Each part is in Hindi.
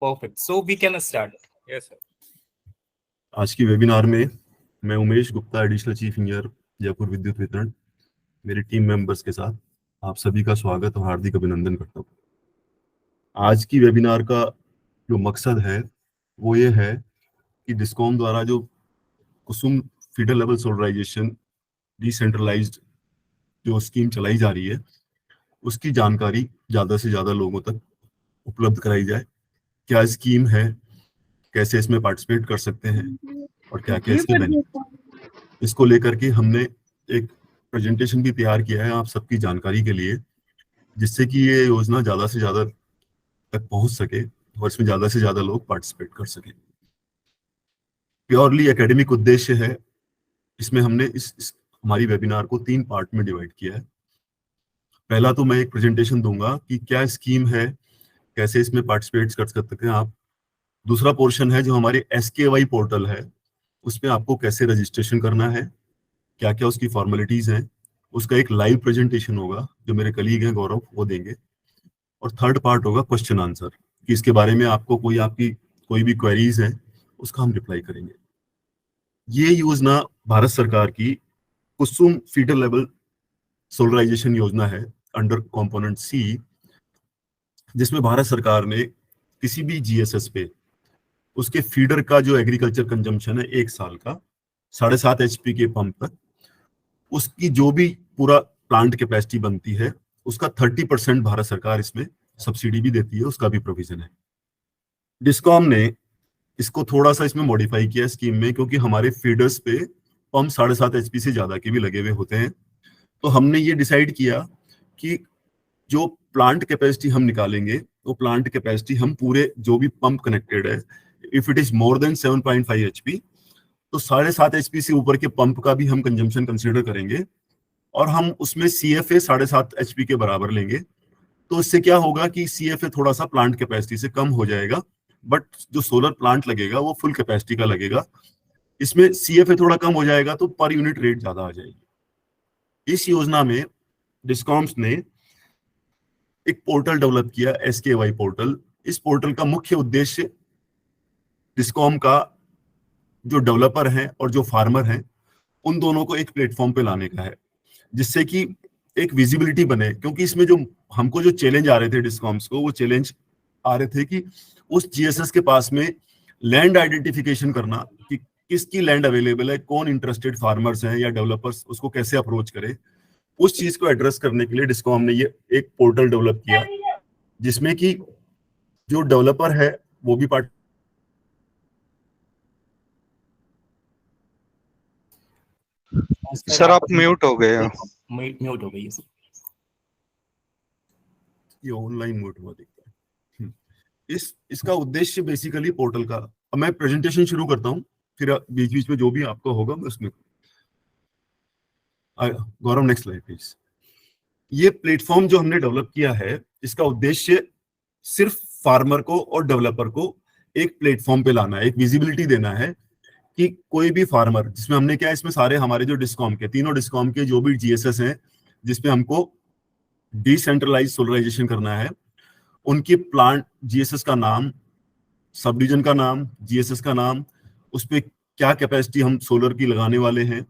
Perfect. So we can start. Yes, sir. आज की वेबिनार में मैं Umesh Gupta, additional chief engineer Jaipur विद्युत वितरण, मेरी टीम मेंबर्स के साथ आप सभी का स्वागत और हार्दिक अभिनंदन करता हूँ। आज की वेबिनार का जो मकसद है वो ये है कि डिस्कॉम द्वारा जो कुसुम फीडर लेवल सोलराइजेशन डिसेंट्रलाइज्ड जो स्कीम चलाई जा रही है उसकी जानकारी ज़्यादा से ज़्यादा लोगों तक उपलब्ध कराई जाए। क्या स्कीम है, कैसे इसमें पार्टिसिपेट कर सकते हैं और क्या क्या इसके बेनिफिट, इसको लेकर के हमने एक प्रेजेंटेशन भी तैयार किया है आप सबकी जानकारी के लिए, जिससे कि ये योजना ज़्यादा से ज़्यादा तक पहुंच सके और इसमें ज़्यादा से ज़्यादा लोग पार्टिसिपेट कर सके। प्योरली एकेडमिक उद्देश्य है। इसमें हमने इस हमारी वेबिनार को 3 पार्ट में डिवाइड किया है। पहला तो मैं एक प्रेजेंटेशन दूंगा कि क्या स्कीम है, कैसे इसमें पार्टिसिपेट कर सकते हैं आप। दूसरा पोर्शन है जो हमारे SKY पोर्टल है, उसमें आपको कैसे रजिस्ट्रेशन करना है, क्या क्या उसकी फॉर्मेलिटीज हैं, उसका एक लाइव प्रेजेंटेशन होगा जो मेरे कलीग हैं गौरव वो देंगे। और थर्ड पार्ट होगा क्वेश्चन आंसर, कि इसके बारे में आपको आपकी कोई भी क्वेरीज है उसका हम रिप्लाई करेंगे। ये योजना भारत सरकार की कुसुम फीडर लेवल सोलराइजेशन योजना है अंडर कंपोनेंट सी, जिसमें भारत सरकार ने किसी भी GSS पे उसके फीडर का जो एग्रीकल्चर कंजम्पशन है 1 साल का 7.5 HP के पंप तक, उसकी जो भी पूरा प्लांट कैपेसिटी बनती है उसका 30% भारत सरकार इसमें सब्सिडी भी देती है, उसका भी प्रोविजन है। डिस्कॉम ने इसको थोड़ा सा इसमें मॉडिफाई किया स्कीम में, क्योंकि हमारे फीडर्स पे पंप 7.5 HP से ज्यादा के भी लगे हुए होते हैं। तो हमने ये डिसाइड किया कि जो प्लांट कैपेसिटी हम निकालेंगे वो प्लांट कैपेसिटी हम पूरे जो भी पंप कनेक्टेड है, if it is more than 7.5 HP, तो 7.5 HP से ऊपर के पंप का भी हम कंजम्पशन कंसीडर करेंगे और हम उसमें CFA 7.5 HP के बराबर लेंगे। तो इससे क्या होगा कि CFA थोड़ा सा प्लांट कैपेसिटी से कम हो जाएगा, बट जो सोलर प्लांट लगेगा वो फुल कैपेसिटी का लगेगा। इसमें CFA थोड़ा कम हो जाएगा तो पर यूनिट रेट ज्यादा आ जाएगी। इस योजना में डिस्कॉम्स ने एक पोर्टल डेवलप किया, SKY पोर्टल। इस पोर्टल का मुख्य उद्देश्य डिस्कॉम का जो डेवलपर हैं और जो फार्मर हैं उन दोनों को एक प्लेटफॉर्म पे लाने का है, जिससे कि एक विजिबिलिटी बने। क्योंकि इसमें जो हमको जो चैलेंज आ रहे थे डिस्कॉम्स को, वो चैलेंज आ रहे थे कि उस GSS के पास में लैंड आइडेंटिफिकेशन करना कि किसकी लैंड अवेलेबल है, कौन इंटरेस्टेड फार्मर्स हैं या डेवलपर्स, उसको कैसे अप्रोच करे। उस चीज को एड्रेस करने के लिए डिस्कॉम ने ये एक पोर्टल डेवलप किया, जिसमें कि जो डेवलपर है वो भी पार्ट। सर आप म्यूट हो गए हो। म्यूट हो गई। ये ऑनलाइन म्यूट हुआ दिखता है। इसका उद्देश्य बेसिकली पोर्टल का, अब मैं प्रेजेंटेशन शुरू करता हूँ, फिर बीच बीच में जो भी आपका होगा मैं उसमें। गौरव नेक्स्ट स्लाइड प्लीज। ये प्लेटफॉर्म जो हमने डेवलप किया है, इसका उद्देश्य सिर्फ फार्मर को और डेवलपर को एक प्लेटफॉर्म पे लाना है, एक विजिबिलिटी देना है कि कोई भी फार्मर, जिसमें हमने क्या, इसमें सारे हमारे जो डिस्कॉम के, तीनों डिस्कॉम के जो भी GSS हैं जिसमें हमको डिसेंट्रलाइज सोलराइजेशन करना है, उनकी प्लांट GSS का नाम, सब डिवीजन का नाम, GSS का नाम, उस पर क्या कैपेसिटी हम सोलर की लगाने वाले हैं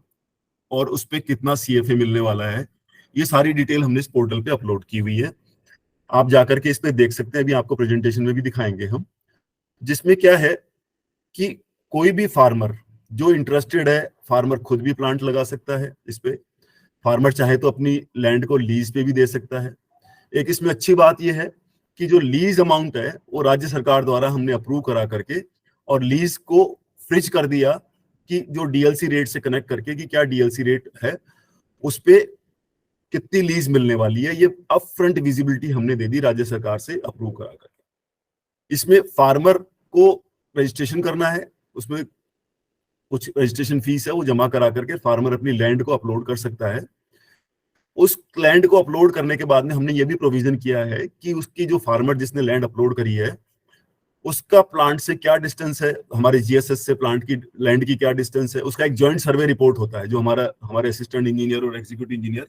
और उस पर कितना CFA मिलने वाला है, ये सारी डिटेल हमने इस पोर्टल पे अपलोड की हुई है। आप जाकर के इस पे देख सकते हैं, अभी आपको प्रेजेंटेशन में भी दिखाएंगे हम। जिसमें क्या है कि कोई भी फार्मर जो इंटरेस्टेड है, फार्मर खुद भी प्लांट लगा सकता है इस पे, फार्मर चाहे तो अपनी लैंड को लीज पे भी दे सकता है। एक इसमें अच्छी बात यह है कि जो लीज अमाउंट है वो राज्य सरकार द्वारा हमने अप्रूव करा करके और लीज को फ्रीज कर दिया कि जो DLC रेट से कनेक्ट करके कि क्या DLC रेट है, उस पे कितनी लीज मिलने वाली है, ये अप फ्रंट विजिबिलिटी हमने दे दी राज्य सरकार से अप्रूव करा करके। इसमें फार्मर को रजिस्ट्रेशन करना है, उसमें कुछ रजिस्ट्रेशन फीस है वो जमा करा करके फार्मर अपनी लैंड को अपलोड कर सकता है। उस लैंड को अपलोड करने के बाद में हमने ये भी प्रोविजन किया है कि उसकी जो फार्मर जिसने लैंड अपलोड करी है उसका प्लांट से क्या डिस्टेंस है, हमारे GSS से प्लांट की लैंड की क्या डिस्टेंस है, उसका एक जॉइंट सर्वे रिपोर्ट होता है जो हमारे असिस्टेंट इंजीनियर और एग्जीक्यूटिव इंजीनियर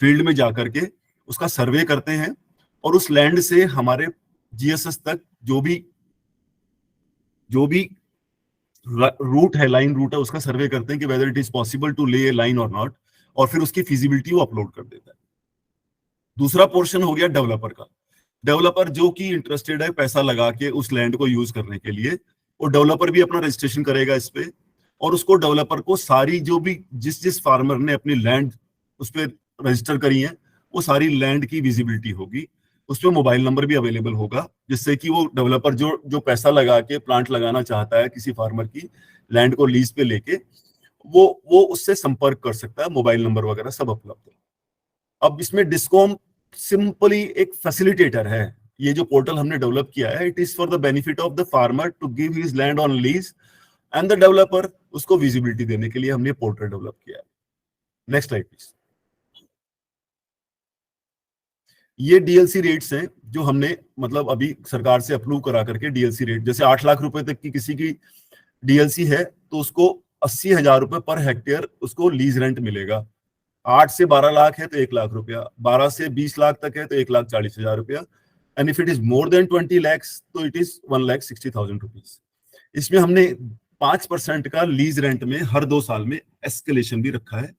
फील्ड में जाकर के उसका सर्वे करते हैं और उस लैंड से हमारे GSS तक जो भी जो भी रूट है, लाइन रूट है, उसका सर्वे करते हैं कि whether it is possible to lay a line और नॉट, और फिर उसकी फिजिबिलिटी वो अपलोड कर देता है। दूसरा पोर्शन हो गया डेवलपर का। डेवलपर जो कि इंटरेस्टेड है पैसा लगा के उस लैंड को यूज करने के लिए, वो डेवलपर भी अपना रजिस्ट्रेशन करेगा इस पे, और उसको डेवलपर को सारी जो भी जिस फार्मर ने अपनी लैंड उस पर रजिस्टर करी है, वो सारी लैंड की विजिबिलिटी होगी, उसमें मोबाइल नंबर भी अवेलेबल होगा, जिससे कि वो डेवलपर जो पैसा लगा के प्लांट लगाना चाहता है किसी फार्मर की लैंड को लीज पे लेके, वो उससे संपर्क कर सकता है, मोबाइल नंबर वगैरह सब उपलब्ध है। अब इसमें डिस्कॉम सिंपली एक फैसिलिटेटर है। ये जो पोर्टल हमने डेवलप किया है, it is for the benefit of the farmer to give his land on lease, and the developer उसको विजिबिलिटी देने के लिए हमने पोर्टल डेवलप किया है। Next slide please. ये डीएलसी रेट्स हैं जो हमने मतलब अभी सरकार से अप्रूव करा करके डीएलसी रेट, जैसे 8 लाख रुपए तक की किसी की डीएलसी है तो उसको 80,000 रुपए पर हेक्टेयर उसको लीज रेंट मिलेगा। 8 से 12 लाख है तो 1 लाख रुपया, 12 से 20 लाख तक है तो 1,40,000 रुपया, and if it is more than 20 lakhs तो इट इज 1,60,000 रुपीज। इसमें हमने 5% का लीज रेंट में हर 2 साल में एस्केलेशन भी रखा है,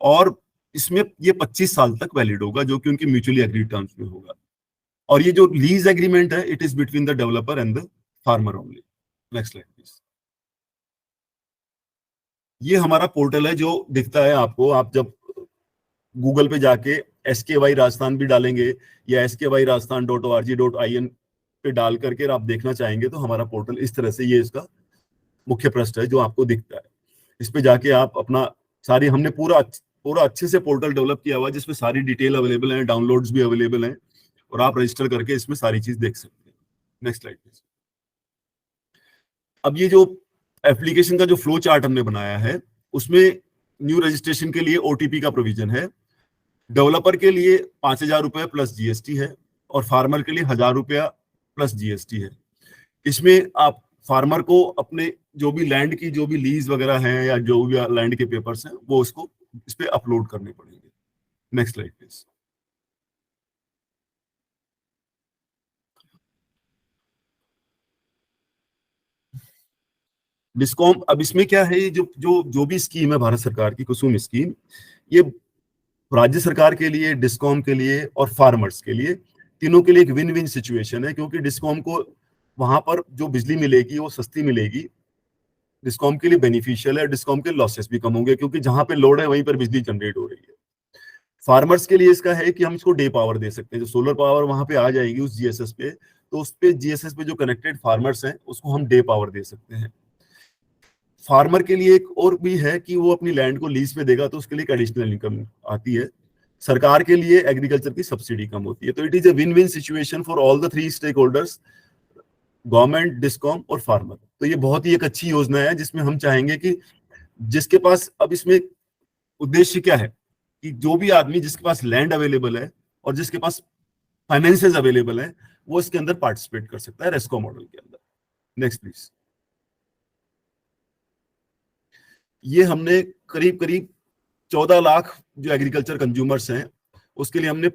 और इसमें ये 25 साल तक वैलिड होगा, जो कि उनकी म्यूचुअली एग्रीड टर्म्स में होगा। और ये जो लीज एग्रीमेंट है, it is between the developer and the farmer only. Next slide please. ये हमारा पोर्टल है जो दिखता है आपको, आप जब गूगल पे जाके SKY राजस्थान भी डालेंगे या skyraajasthan.org.in पे डाल करके आप देखना चाहेंगे तो हमारा पोर्टल इस तरह से, ये इसका मुख्य पृष्ठ है जो आपको दिखता है। इस पे जाके आप अपना सारी, हमने पूरा अच्छे से पोर्टल डेवलप किया हुआ है जिसमें सारी डिटेल अवेलेबल है, डाउनलोड्स भी अवेलेबल हैं, और आप रजिस्टर करके इसमें सारी चीज देख सकते हैं। Next slide please. अब ये जो एप्लीकेशन का जो फ्लो चार्ट हमने बनाया है, उसमें न्यू रजिस्ट्रेशन के लिए OTP का प्रोविजन है, डेवलपर के लिए 5,000 रुपए प्लस GST है, और फार्मर के लिए 1,000 रुपया प्लस GST है। इसमें आप फार्मर को अपने जो भी लैंड की जो भी लीज वगैरह हैं या जो भी लैंड के पेपर्स हैं वो उसको इस पे अपलोड करने पड़ेंगे। Next slide please. डिस्कॉम, अब इसमें क्या है, जो भी स्कीम है भारत सरकार की कुसुम स्कीम, ये राज्य सरकार के लिए, डिस्कॉम के लिए और फार्मर्स के लिए, तीनों के लिए एक विन विन सिचुएशन है, क्योंकि डिस्कॉम को वहां पर जो बिजली मिलेगी वो सस्ती मिलेगी, डिस्कॉम के लिए बेनिफिशियल है, डिस्कॉम के लॉसेस भी कम होंगे क्योंकि जहां पे लोड है वहीं पर बिजली जनरेट हो रही है। फार्मर्स के लिए इसका है कि हम इसको डे पावर दे सकते हैं, जो सोलर पावर वहां पे आ जाएगी उस GSS पे, तो उस पे GSS पे जो कनेक्टेड फार्मर्स हैं उसको हम डे पावर दे सकते हैं। फार्मर के लिए एक और भी है कि वो अपनी लैंड को लीज पे देगा तो उसके लिए एडिशनल इनकम आती है। सरकार के लिए एग्रीकल्चर की सब्सिडी कम होती है। तो it is a win win situation for all the 3 stakeholders, government, discom और फार्मर। तो ये बहुत ही एक अच्छी योजना है जिसमें हम चाहेंगे कि जिसके पास, अब इसमें उद्देश्य क्या है कि जो भी आदमी जिसके पास लैंड अवेलेबल है और जिसके पास फाइनेंसेस अवेलेबल है वो इसके अंदर पार्टिसिपेट कर सकता है, रेस्को मॉडल के अंदर। Next please. ये हमने करीब 14 लाख जो एग्रीकल्चर कंज्यूमर्स हैं उसके लिए हमने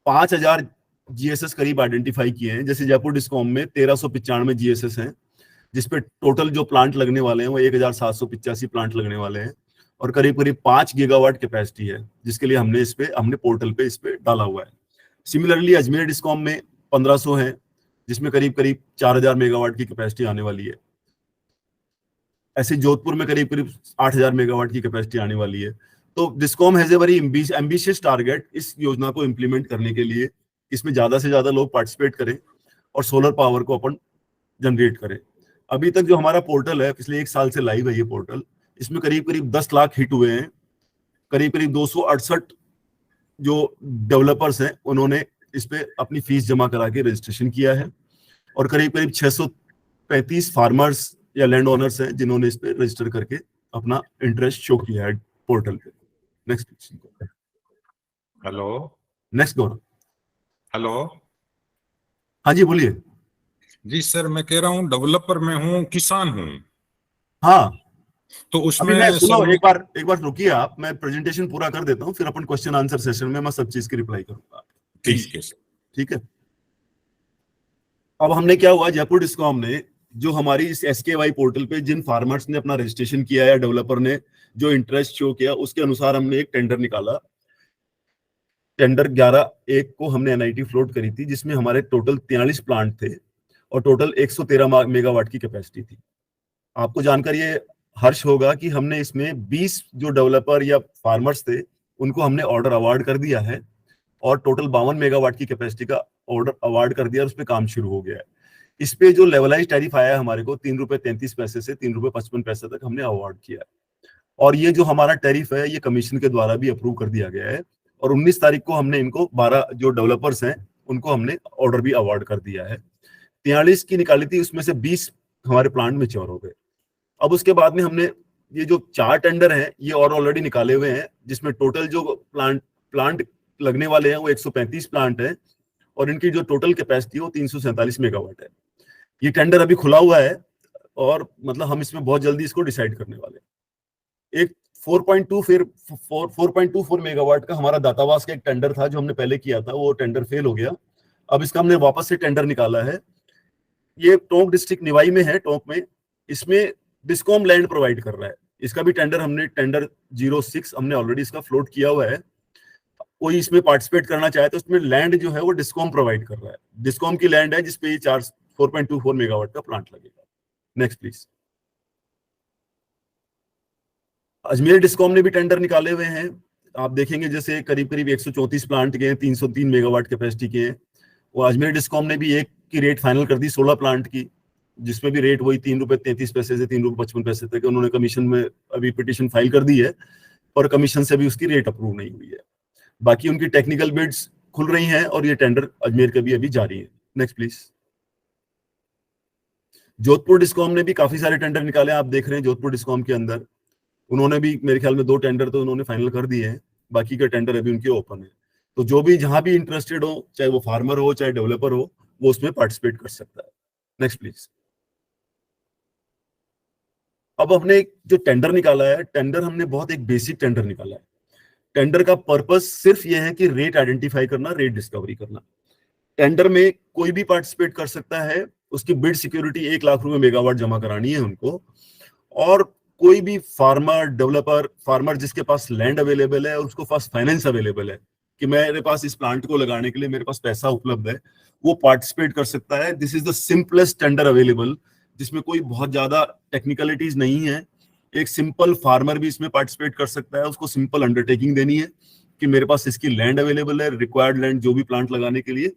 5,000 GSS करीब आइडेंटिफाई किए हैं। जैसे जयपुर डिस्कॉम में 1395 GSS हैं, जिसपे टोटल जो प्लांट लगने वाले हैं वो 1,785 प्लांट लगने वाले हैं, और करीब 5 गीगावाट कैपेसिटी है, जिसके लिए हमने पोर्टल पे इस पे डाला हुआ है। सिमिलरली अजमेर डिस्कॉम में 1500 है, जिसमें करीब 4,000 मेगावाट की कैपेसिटी आने वाली है। ऐसे जोधपुर में करीब 8,000 मेगावाट की कैपेसिटी आने वाली है। तो discom has a very ambitious target इस योजना को इम्प्लीमेंट करने के लिए, इसमें ज्यादा से ज्यादा लोग पार्टिसिपेट करें और सोलर पावर को अपन जनरेट करें। अभी तक जो हमारा पोर्टल है, पिछले 1 साल से लाइव है ये पोर्टल, इसमें करीब 10 लाख हिट हुए हैं। करीब 268 जो डेवलपर्स हैं उन्होंने इस पे अपनी फीस जमा करा के रजिस्ट्रेशन किया है, और करीब 635 फार्मर्स या लैंड ओनर्स हैं जिन्होंने इस पे रजिस्टर करके अपना इंटरेस्ट शो किया है पोर्टल पे। नेक्स्ट। हेलो। नेक्स्ट गौरव। हेलो। हाँ जी बोलिए। जी सर, मैं कह रहा हूँ डेवलपर में हूँ, किसान हूँ। हाँ, तो उसमें सुनो, एक बार रुकिए आप, मैं प्रेजेंटेशन पूरा कर देता हूँ, फिर अपन क्वेश्चन आंसर सेशन में मैं सब चीज की रिप्लाई करूंगा। ठीक है सर। ठीक है। अब हमने क्या हुआ, जयपुर डिस्कॉम ने जो हमारी इस SKY पोर्टल पे जिन फार्मर्स ने अपना रजिस्ट्रेशन किया या डेवलपर ने जो इंटरेस्ट शो किया, उसके अनुसार हमने एक टेंडर निकाला। टेंडर 11/1 को हमने NIT फ्लोट करी थी, जिसमें हमारे टोटल 43 प्लांट थे और टोटल 113 मेगावाट की कैपेसिटी थी। आपको जानकर ये हर्ष होगा कि हमने इसमें 20 जो डेवलपर या फार्मर्स थे उनको हमने ऑर्डर अवार्ड कर दिया है और टोटल 52 मेगावाट की कैपेसिटी का ऑर्डर अवार्ड कर दिया और उस पर काम शुरू हो गया है। इस पे जो लेवलाइज टैरिफ आया है हमारे को 3.33 से 3.55 तक हमने अवार्ड किया है। और ये जो हमारा टैरिफ है ये कमीशन के द्वारा भी अप्रूव कर दिया गया है और 19 तारीख को हमने इनको 12 जो डेवलपर्स हैं उनको हमने ऑर्डर भी अवार्ड कर दिया है। 43 की निकाली थी, उसमें से 20 हमारे प्लांट मैच्योर हो गए। अब उसके बाद में हमने ये जो 4 टेंडर हैं ये और ऑलरेडी निकाले हुए हैं, जिसमें टोटल जो प्लांट लगने वाले हैं वो 135 प्लांट है और इनकी जो टोटल कैपेसिटी है वो 347 मेगावाट है। ये टेंडर अभी खुला हुआ है और मतलब हम इसमें बहुत जल्दी इसको डिसाइड करने वाले हैं। एक 4.24 मेगावाट का हमारा दातावास का एक टेंडर था जो हमने पहले किया था, वो टेंडर फेल हो गया। अब इसका हमने वापस से टेंडर निकाला है। ये टोंक डिस्ट्रिक्ट निवाई में है, टोंक में। इसमें डिस्कॉम लैंड प्रोवाइड कर रहा है। इसका भी टेंडर हमने टेंडर 06 हमने ऑलरेडी इसका फ्लोट किया हुआ है। कोई इसमें पार्टिसिपेट करना चाहे तो इसमें लैंड जो है वो डिस्कॉम प्रोवाइड कर रहा है। डिस्कॉम की लैंड है जिसपे 4.24 मेगावाट का प्लांट लगेगा। Next please. अजमेर डिस्कॉम ने भी टेंडर निकाले हुए हैं। आप देखेंगे जैसे करीब 134 प्लांट के 303 मेगावाट कैपेसिटी के हैं। वो अजमेर डिस्कॉम ने भी एक की रेट फाइनल कर दी 16 प्लांट की, जिसमें भी रेट वही 3.33 से 3.55 तक। उन्होंने कमीशन में अभी पिटीशन फाइल कर दी है और कमीशन से भी उसकी रेट अप्रूव नहीं हुई है। बाकी उनकी टेक्निकल बिड्स खुल रही हैं और ये टेंडर अजमेर का भी अभी जारी है। Next please. जोधपुर डिस्कॉम ने भी काफी सारे टेंडर निकाले। आप देख रहे हैं जोधपुर डिस्कॉम के अंदर उन्होंने भी मेरे ख्याल में 2 टेंडर तो उन्होंने फाइनल कर दिए हैं, बाकी के टेंडर अभी उनके ओपन है। तो जो भी जहां भी इंटरेस्टेड हो, चाहे वो फार्मर हो चाहे डेवलपर हो, वो उसमें पार्टिसिपेट कर सकता है। Next please. अब हमने जो टेंडर निकाला है, टेंडर हमने बहुत एक बेसिक टेंडर निकाला है। टेंडर का पर्पस सिर्फ यह है कि रेट आइडेंटिफाई करना, रेट डिस्कवरी करना। टेंडर में कोई भी पार्टिसिपेट कर सकता है। उसकी बिड सिक्योरिटी 1 लाख रुपए मेगावाट जमा करानी है उनको। और कोई भी फार्मर जिसके पास लैंड अवेलेबल है और उसको पास फाइनेंस अवेलेबल है कि मेरे पास इस प्लांट को लगाने के लिए मेरे पास पैसा उपलब्ध है, वो पार्टिसिपेट कर सकता है। This is the simplest tender available, जिसमें कोई बहुत ज्यादा टेक्निकलिटीज नहीं है। एक सिंपल फार्मर भी इसमें पार्टिसिपेट कर सकता है। उसको सिंपल अंडरटेकिंग देनी है कि मेरे पास इसकी लैंड अवेलेबल है, रिक्वायर्ड लैंड जो भी प्लांट लगाने के लिए,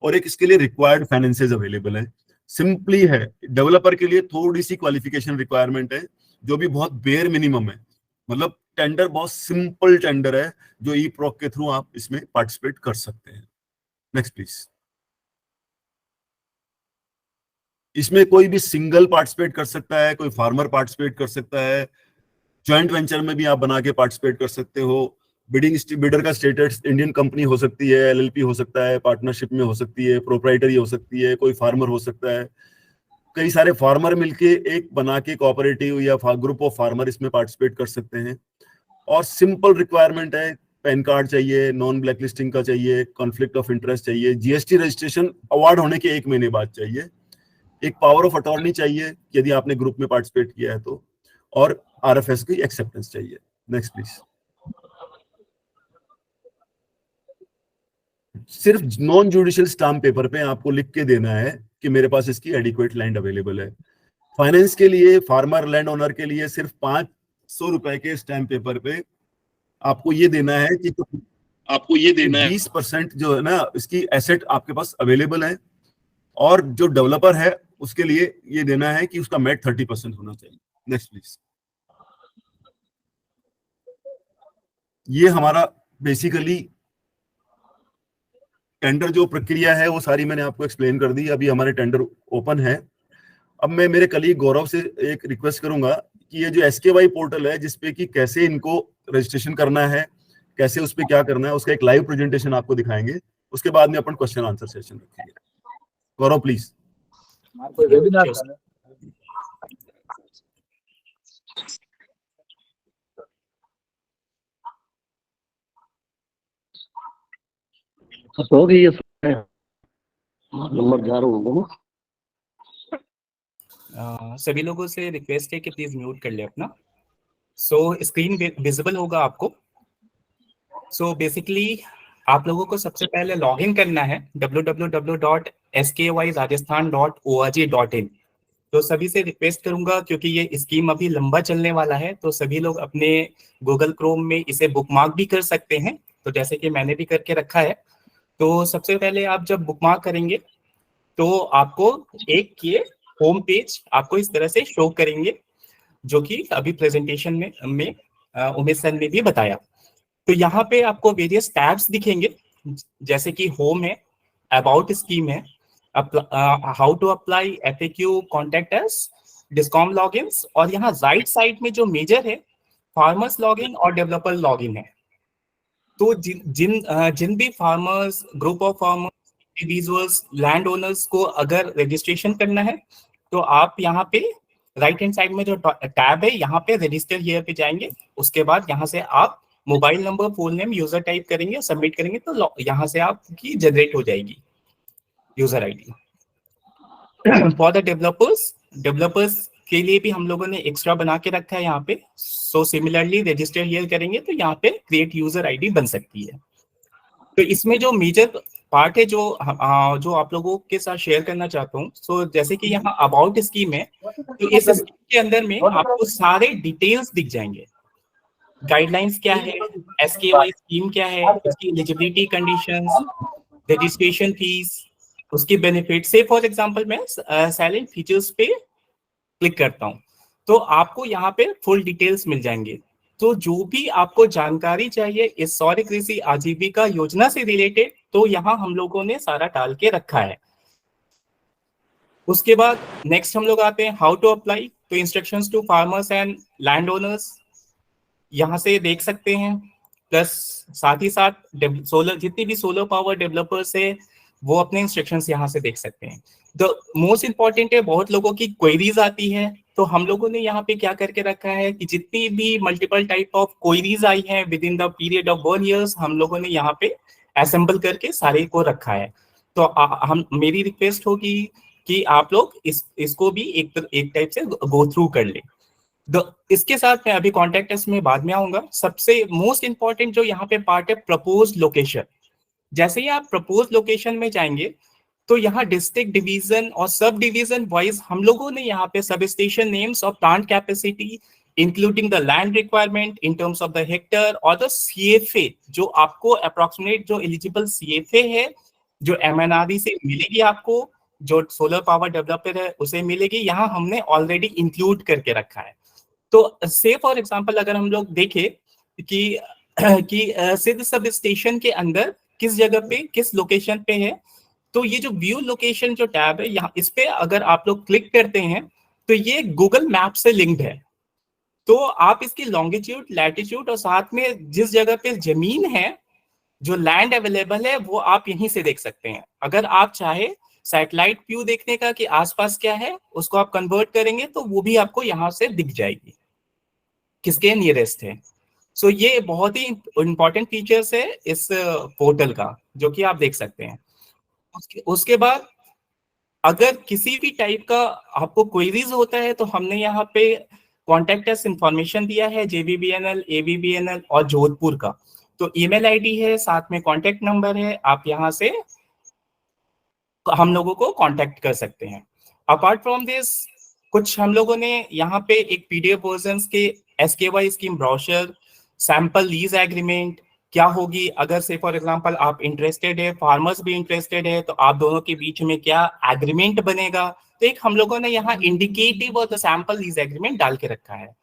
और एक इसके लिए रिक्वायर्ड फाइनेंसेस अवेलेबल है। सिंपली है। डेवलपर के लिए थोड़ी सी क्वालिफिकेशन रिक्वायरमेंट है जो भी बहुत बेयर मिनिमम है। मतलब टेंडर बहुत सिंपल टेंडर है जो ई प्रोक के थ्रू आप इसमें पार्टिसिपेट कर सकते हैं। Next please. इसमें कोई भी सिंगल पार्टिसिपेट कर सकता है, कोई फार्मर पार्टिसिपेट कर सकता है, जॉइंट वेंचर में भी आप बना के पार्टिसिपेट कर सकते हो। बिडर का स्टेटस इंडियन कंपनी हो सकती है, LLP हो सकता है, पार्टनरशिप में हो सकती है, प्रोप्राइटरी हो सकती है, कोई फार्मर हो सकता है। कई सारे फार्मर मिलके एक बना के कोऑपरेटिव या ग्रुप ऑफ फार्मर इसमें पार्टिसिपेट कर सकते हैं। और सिंपल रिक्वायरमेंट है, पैन कार्ड चाहिए, नॉन ब्लैक लिस्टिंग का चाहिए, कॉन्फ्लिक्ट ऑफ इंटरेस्ट चाहिए, GST रजिस्ट्रेशन अवार्ड होने के 1 महीने बाद चाहिए, एक पावर ऑफ अटॉर्नी चाहिए यदि आपने ग्रुप में पार्टिसिपेट किया है तो, और RFS की एक्सेप्टेंस चाहिए। Next please. सिर्फ नॉन जुडिशियल स्टाम्प पेपर पे आपको लिख के देना है कि मेरे पास इसकी एडिक्वेट लैंड अवेलेबल है। फाइनेंस के लिए, फार्मर लैंड ओनर के लिए सिर्फ 500 रुपए के स्टैम्प पेपर पे आपको ये देना है कि 20% जो है ना इसकी एसेट आपके पास अवेलेबल है, और जो डेवलपर है उसके लिए ये देना है कि उसका मेट 30% होना चाहिए। Next please. ये हमारा बेसिकली टेंडर जो प्रक्रिया है वो सारी मैंने आपको एक्सप्लेन कर दी। अभी हमारे टेंडर ओपन है। अब मैं मेरे कलीग गौरव से एक रिक्वेस्ट करूंगा कि ये जो SKY पोर्टल है जिसपे कि कैसे इनको रजिस्ट्रेशन करना है, कैसे उस पे क्या करना है, उसका एक लाइव प्रेजेंटेशन आपको दिखाएंगे। उसके बाद में अपन क्वेश्चन आंसर सेशन रखेंगे। गौरव प्लीज। हो गई है नंबर जा रहा हूँ। सभी लोगों से रिक्वेस्ट है कि प्लीज म्यूट कर ले अपना। सो स्क्रीन विजिबल होगा आपको। सो बेसिकली आप लोगों को सबसे पहले लॉग इन करना है www.skyrajasthan.org.in। तो सभी से रिक्वेस्ट करूंगा, क्योंकि ये स्कीम अभी लंबा चलने वाला है, तो सभी लोग अपने गूगल क्रोम में इसे बुकमार्क भी कर सकते हैं। तो जैसे कि मैंने भी करके रखा है। तो सबसे पहले आप जब बुकमार्क करेंगे तो आपको एक ये होम पेज आपको इस तरह से शो करेंगे, जो कि अभी प्रेजेंटेशन में उमेश सर ने भी बताया। तो यहाँ पे आपको वेरियस टैब्स दिखेंगे, जैसे कि होम है, अबाउट स्कीम है, how to apply, FAQ, contact us, discom logins, और यहाँ राइट साइड में जो मेजर है फार्मर्स लॉगिन और डेवलपर लॉगिन है। तो जिन भी farmers, group of farmers, individuals, land owners को अगर रजिस्ट्रेशन करना है तो आप यहाँ पे राइट हैंड साइड में जो टैब है यहाँ पे रजिस्टर हियर पे जाएंगे। उसके बाद यहाँ से आप mobile number, full name, user type करेंगे, सबमिट करेंगे तो यहाँ से आपकी जनरेट हो जाएगी user ID. For the developers के लिए भी हम लोगों ने एक्स्ट्रा बना के रखा है यहाँ पे। सो सिमिलरली रजिस्टर हियर करेंगे तो यहाँ पे क्रिएट यूजर आईडी बन सकती है। तो इसमें जो मेजर पार्ट है जो आप लोगों के साथ शेयर करना चाहता हूँ, सो जैसे कि यहाँ अबाउट स्कीम है, तो इस स्कीम के अंदर में आपको सारे डिटेल्स दिख जाएंगे। गाइडलाइंस क्या है, SKY स्कीम क्या है, उसकी एलिजिबिलिटी कंडीशंस, रजिस्ट्रेशन फीस, उसकी बेनिफिट से। फॉर एग्जांपल मैं साइलेंट फीचर्स पे क्लिक करता हूं तो आपको यहाँ पे फुल डिटेल्स मिल जाएंगे। तो जो भी आपको जानकारी चाहिए इस सौर कृषि आजीविका योजना से रिलेटेड, तो यहाँ हम लोगों ने सारा डाल के रखा है। उसके बाद नेक्स्ट हम लोग आते हैं हाउ टू अप्लाई। तो instructions to farmers and land owners यहाँ से देख सकते हैं, प्लस साथ ही साथ सोलर, जितनी भी सोलर पावर डेवलपर्स है वो अपने इंस्ट्रक्शंस यहाँ से देख सकते हैं। द मोस्ट इंपॉर्टेंट है, बहुत लोगों की क्वेरीज आती है, तो हम लोगों ने यहाँ पे क्या करके रखा है कि जितनी भी मल्टीपल टाइप ऑफ क्वेरीज आई हैं with in the period of 1 year, हम लोगों ने यहाँ पे असेंबल करके सारे को रखा है। तो मेरी रिक्वेस्ट होगी कि आप लोग इसको भी एक टाइप से गो थ्रू कर ले। इसके साथ मैं अभी कॉन्टेक्ट अस में बाद में आऊंगा। सबसे मोस्ट इंपॉर्टेंट जो यहाँ पे पार्ट है प्रपोज लोकेशन। जैसे ही आप प्रपोज लोकेशन में जाएंगे तो यहाँ डिस्ट्रिक्ट, डिवीजन और सब डिवीजन वाइज हम लोगों ने यहाँ पे सब स्टेशन नेम्स और plant capacity including the land requirement in terms of the Hector और द CFA, जो आपको अप्रोक्सीमेट जो एलिजिबल CFA है, जो MNRE से मिलेगी आपको, जो सोलर पावर डेवलपर है उसे मिलेगी, यहाँ हमने ऑलरेडी इंक्लूड करके रखा है। तो से फॉर एग्जांपल अगर हम लोग देखें कि सिद्ध सब स्टेशन के अंदर किस जगह पे, किस लोकेशन पे है, तो ये जो व्यू लोकेशन जो टैब है यहाँ, इस पे अगर आप लोग क्लिक करते हैं तो ये गूगल मैप से लिंक्ड है। तो आप इसकी लॉन्गिट्यूड, लैटिट्यूड और साथ में जिस जगह पे जमीन है, जो लैंड अवेलेबल है, वो आप यहीं से देख सकते हैं। अगर आप चाहे सैटेलाइट व्यू देखने का कि आसपास क्या है, उसको आप कन्वर्ट करेंगे तो वो भी आपको यहाँ से दिख जाएगी किसके नियरेस्ट है। सो ये बहुत ही इंपॉर्टेंट फीचर्स है इस पोर्टल का, जो कि आप देख सकते हैं। उसके बाद अगर किसी भी टाइप का आपको क्वेरीज होता है तो हमने यहाँ पे कॉन्टेक्ट अस इंफॉर्मेशन दिया है, JVBNL, AVBNL और जोधपुर का। तो ईमेल आईडी है, साथ में कॉन्टेक्ट नंबर है, आप यहाँ से हम लोगों को कॉन्टेक्ट कर सकते हैं। अपार्ट फ्रॉम दिस कुछ हम लोगों ने यहाँ पे एक PDF वर्जन के SKY scheme brochure, sample lease agreement क्या होगी अगर से फॉर एग्जांपल आप इंटरेस्टेड है, फार्मर्स भी इंटरेस्टेड है, तो आप दोनों के बीच में क्या एग्रीमेंट बनेगा, तो एक हम लोगों ने यहाँ इंडिकेटिव और द सैंपल लीज एग्रीमेंट डाल के रखा है।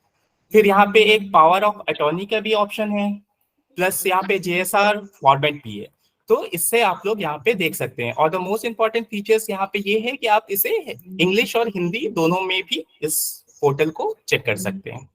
फिर यहाँ पे एक पावर ऑफ अटॉर्नी का भी ऑप्शन है, प्लस यहाँ पे JSR फॉर्मेट भी है। तो इससे आप लोग यहाँ पे देख सकते हैं। और द मोस्ट इंपॉर्टेंट फीचर्स यहाँ पे ये है कि आप इसे इंग्लिश और हिंदी दोनों में भी इस पोर्टल को चेक कर सकते हैं।